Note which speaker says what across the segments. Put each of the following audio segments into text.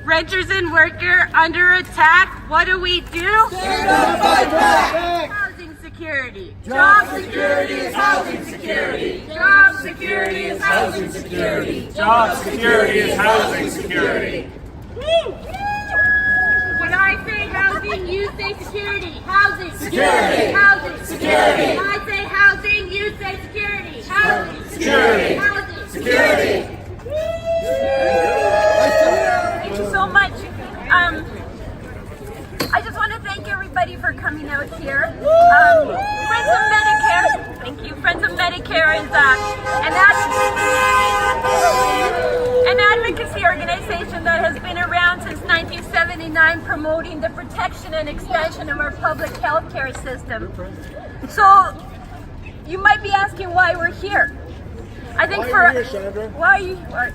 Speaker 1: Renters and worker under attack. What do we do?
Speaker 2: Stand up, fight back!
Speaker 1: Housing security.
Speaker 2: Job security is housing security.
Speaker 1: Job security is housing security.
Speaker 3: Job security is housing security.
Speaker 1: When I say housing, you say security. Housing.
Speaker 2: Security.
Speaker 1: Housing.
Speaker 2: Security.
Speaker 1: When I say housing, you say security. Housing.
Speaker 2: Security.
Speaker 1: Housing.
Speaker 2: Security.
Speaker 1: Thank you so much. I just want to thank everybody for coming out here. Friends of Medicare, thank you. Friends of Medicare is an advocacy organization that has been around since 1979, promoting the protection and expansion of our public health care system. So you might be asking why we're here. I think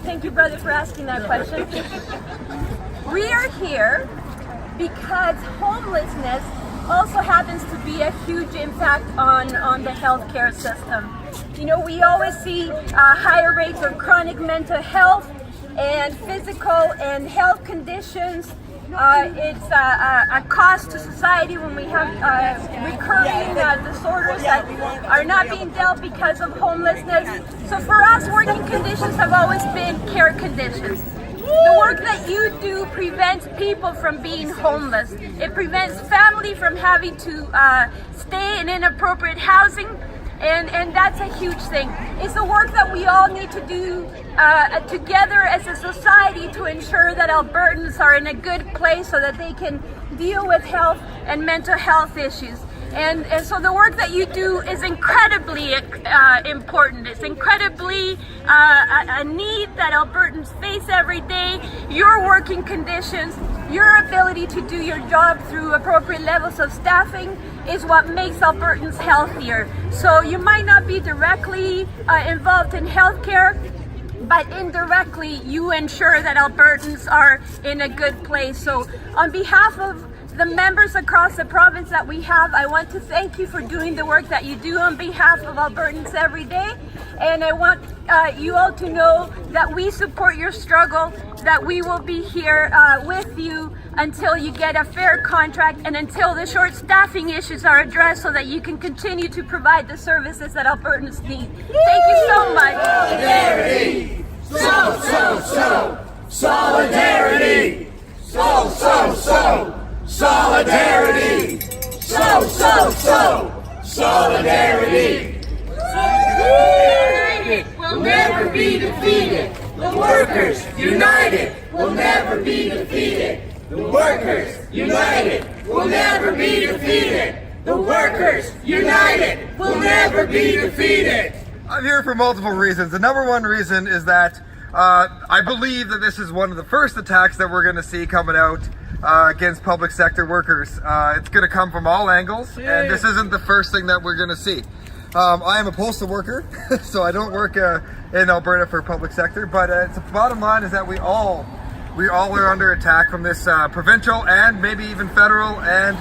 Speaker 1: thank you, brother, for asking that question. We are here because homelessness also happens to be a huge impact on the healthcare system. You know, we always see higher rates of chronic mental health and physical and health conditions. It's a cost to society when we have recurring disorders that are not being dealt because of homelessness. So for us, working conditions have always been care conditions. The work that you do prevents people from being homeless. It prevents family from having to stay in inappropriate housing, and that's a huge thing. It's the work that we all need to do together as a society to ensure that Albertans are in a good place so that they can deal with health and mental health issues. And so the work that you do is incredibly important. It's incredibly a need that Albertans face every day. Your working conditions, your ability to do your job through appropriate levels of staffing is what makes Albertans healthier. So you might not be directly involved in healthcare, but indirectly you ensure that Albertans are in a good place. So on behalf of the members across the province that we have, I want to thank you for doing the work that you do on behalf of Albertans every day. And I want you all to know that we support your struggle, that we will be here with you until you get a fair contract and until the short staffing issues are addressed so that you can continue to provide the services that Albertans need. Thank you so much.
Speaker 2: Solidarity! Solidarity! Solidarity! Solidarity!
Speaker 1: United,
Speaker 2: We'll never be defeated. The workers united will never be defeated. The workers united will never be defeated. The workers united will never be defeated.
Speaker 4: I'm here for multiple reasons. The number one reason is that I believe that this is one of the first attacks that we're going to see coming out against public sector workers. It's going to come from all angles, and this isn't the first thing that we're going to see. I am a postal worker, so I don't work in Alberta for public sector, but the bottom line is that we all are under attack from this provincial and maybe even federal, and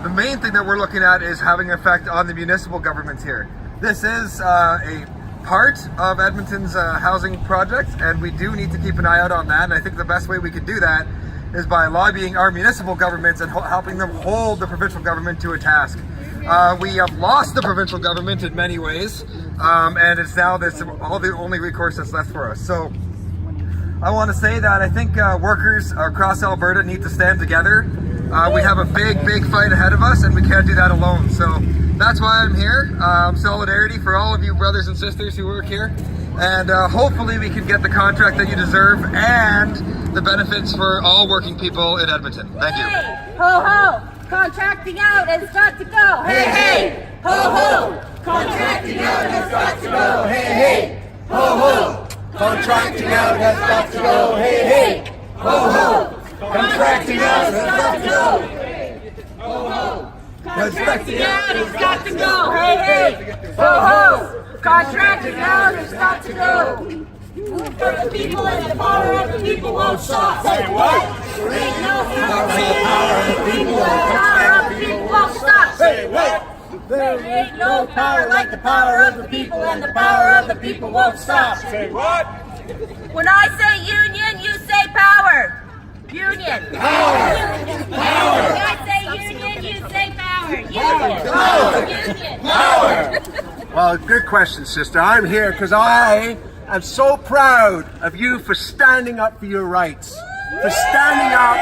Speaker 4: the main thing that we're looking at is having an effect on the municipal governments here. This is a part of Edmonton's housing project, and we do need to keep an eye out on that, and I think the best way we can do that is by lobbying our municipal governments and helping them hold the provincial government to a task. We have lost the provincial government in many ways, and it's now all the only recourse that's left for us. So I want to say that I think workers across Alberta need to stand together. We have a big fight ahead of us, and we can't do that alone. So that's why I'm here. Solidarity for all of you brothers and sisters who work here, and hopefully we can get the contract that you deserve and the benefits for all working people in Edmonton. Thank you.
Speaker 1: Hey, ho ho! Contracting out has got to go.
Speaker 2: Hey, hey! Ho, ho! Contracting out has got to go. Hey, hey! Ho, ho! Contracting out has got to go. Hey, hey! Ho, ho! Contracting out has got to go. Ho, ho! Contracting out has got to go. Hey, hey! Ho, ho! Contracting out has got to go. Move for the people and the power of the people won't stop. Say what? There ain't no power of the people. The power of the people won't stop. Say what? There ain't no power like the power of the people, and the power of the people won't stop.
Speaker 3: Say what?
Speaker 1: When I say union, you say power. Union. Power. Power. When I say union, you say power. Union. Power. Union. Power.
Speaker 2: Well, good question, sister. I'm here because I am so proud of you for standing up for your rights, for standing up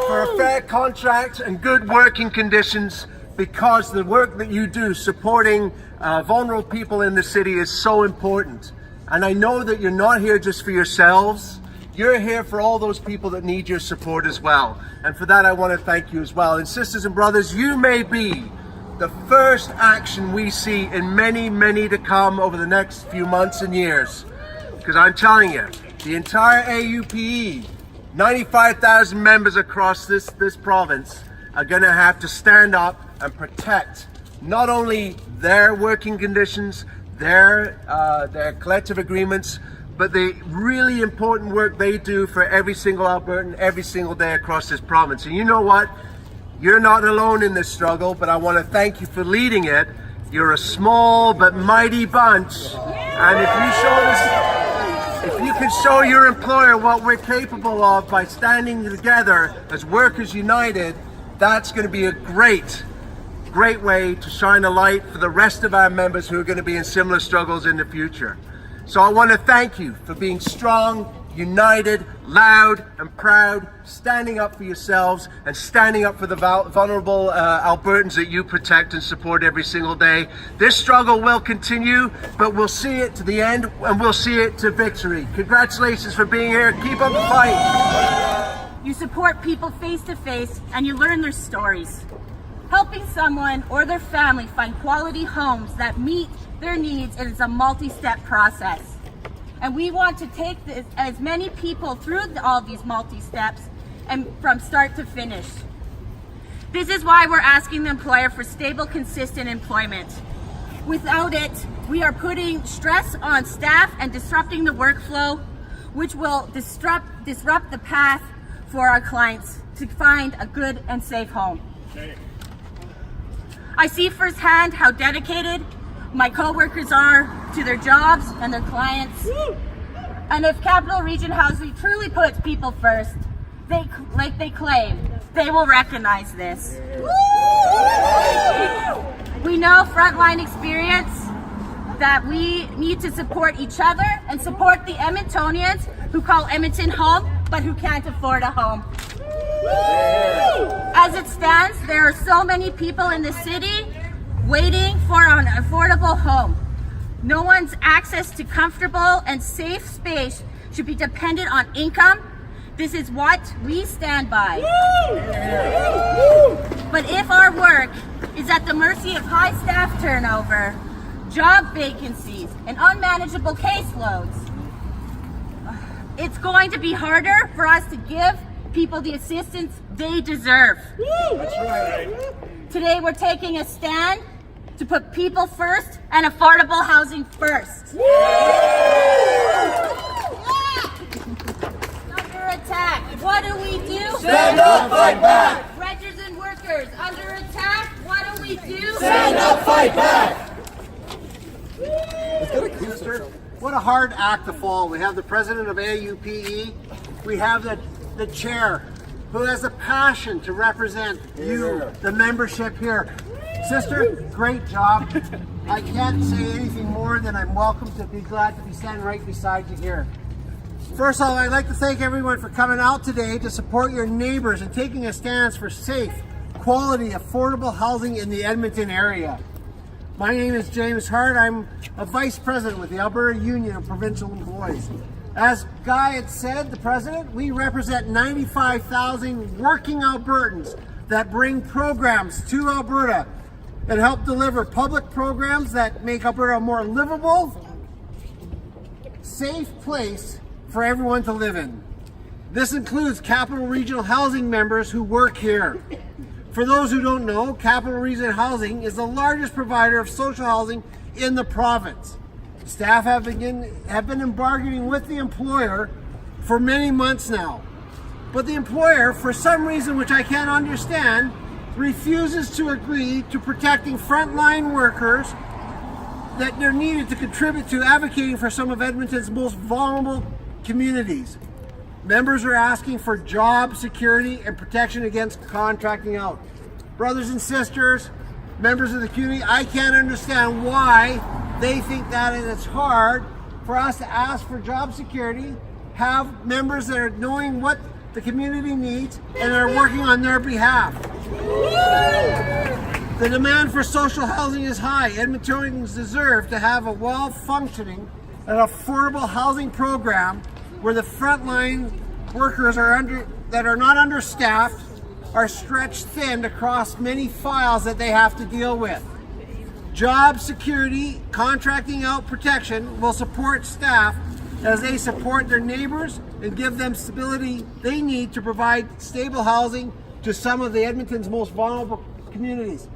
Speaker 2: for a fair contract and good working conditions, because the work that you do supporting vulnerable people in the city is so important. And I know that you're not here just for yourselves. You're here for all those people that need your support as well. And for that, I want to thank you as well. And sisters and brothers, you may be the first action we see in many, many to come over the next few months and years. Because I'm telling you, the entire AUPE, 95,000 members across this province are going to have to stand up and protect not only their working conditions, their collective agreements, but the really important work they do for every single Albertan every single day across this province. And you know what? You're not alone in this struggle, but I want to thank you for leading it. You're a small but mighty bunch. And if you can show your employer what we're capable of by standing together as workers united, that's going to be a great way to shine a light for the rest of our members who are going to be in similar struggles in the future. So I want to thank you for being strong, united, loud and proud, standing up for yourselves and standing up for the vulnerable Albertans that you protect and support every single day. This struggle will continue, but we'll see it to the end and we'll see it to victory. Congratulations for being here. Keep up the fight.
Speaker 1: You support people face to face and you learn their stories. Helping someone or their family find quality homes that meet their needs is a multi-step process. And we want to take as many people through all these multi-steps and from start to finish. This is why we're asking the employer for stable, consistent employment. Without it, we are putting stress on staff and disrupting the workflow, which will disrupt the path for our clients to find a good and safe home. I see firsthand how dedicated my co-workers are to their jobs and their clients. And if Capital Region Housing truly puts people first, like they claim, they will recognize this. We know frontline experience that we need to support each other and support the Edmontonians who call Edmonton home, but who can't afford a home. As it stands, there are so many people in the city waiting for an affordable home. No one's access to comfortable and safe space should be dependent on income. This is what we stand by. But if our work is at the mercy of high staff turnover, job vacancies, and unmanageable caseloads, it's going to be harder for us to give people the assistance they deserve.
Speaker 2: That's right.
Speaker 1: Today we're taking a stand to put people first and affordable housing first. Under attack, what do we do?
Speaker 2: Stand up, fight back.
Speaker 1: Renters and workers, under attack, what do we do?
Speaker 2: Stand up, fight back.
Speaker 5: Sister, what a hard act to follow. We have the president of AUPE. We have the chair who has a passion to represent you, the membership here. Sister, great job. I can't say anything more than I'm welcome to be glad to be standing right beside you here. First of all, I'd like to thank everyone for coming out today to support your neighbors and taking a stance for safe, quality, affordable housing in the Edmonton area. My name is James Hart. I'm a vice president with the Alberta Union of Provincial Employees. As Guy had said, the president, we represent 95,000 working Albertans that bring programs to Alberta and help deliver public programs that make Alberta a more livable, safe place for everyone to live in. This includes Capital Regional Housing members who work here. For those who don't know, Capital Regional Housing is the largest provider of social housing in the province. Staff have been bargaining with the employer for many months now. But the employer, for some reason which I can't understand, refuses to agree to protecting frontline workers that they're needed to contribute to advocating for some of Edmonton's most vulnerable communities. Members are asking for job security and protection against contracting out. Brothers and sisters, members of the community, I can't understand why they think that it's hard for us to ask for job security, have members that are knowing what the community needs and are working on their behalf. The demand for social housing is high. Edmontonians deserve to have a well-functioning and affordable housing program where the frontline workers that are not understaffed are stretched thin across many files that they have to deal with. Job security, contracting out protection will support staff as they support their neighbors and give them stability they need to provide stable housing to some of the Edmonton's most vulnerable communities.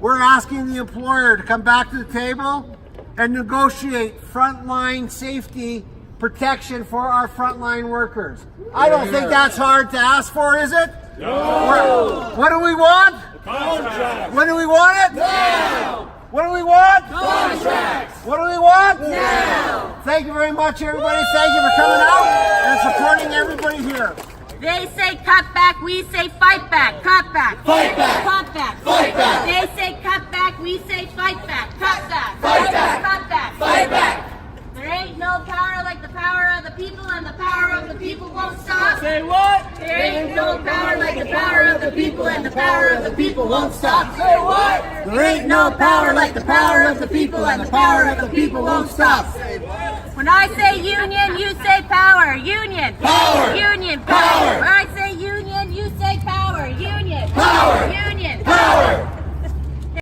Speaker 5: We're asking the employer to come back to the table and negotiate frontline safety protection for our frontline workers. I don't think that's hard to ask for, is it? No. What do we want?
Speaker 3: Contracts.
Speaker 5: When do we want it?
Speaker 2: Now!
Speaker 5: What do we want?
Speaker 2: Contracts!
Speaker 5: What do we want?
Speaker 2: Now!
Speaker 5: Thank you very much, everybody. Thank you for coming out and supporting everybody here.
Speaker 1: They say cut back, we say fight back. Cut back.
Speaker 2: Fight back.
Speaker 1: Cut back.
Speaker 2: Fight back.
Speaker 1: They say cut back, we say fight back. Cut back.
Speaker 2: Fight back.
Speaker 1: Cut back.
Speaker 2: Fight back!
Speaker 1: There ain't no power like the power of the people, and the power of the people won't stop.
Speaker 2: Say what?
Speaker 1: There ain't no power like the power of the people, and the power of the people won't stop.
Speaker 2: Say what?
Speaker 1: There ain't no power like the power of the people, and the power of the people won't stop. When I say union, you say power. Union.
Speaker 2: Power.
Speaker 1: Union.
Speaker 2: Power.
Speaker 1: When I say union, you say power. Union.
Speaker 2: Power.
Speaker 1: Union.
Speaker 2: Power!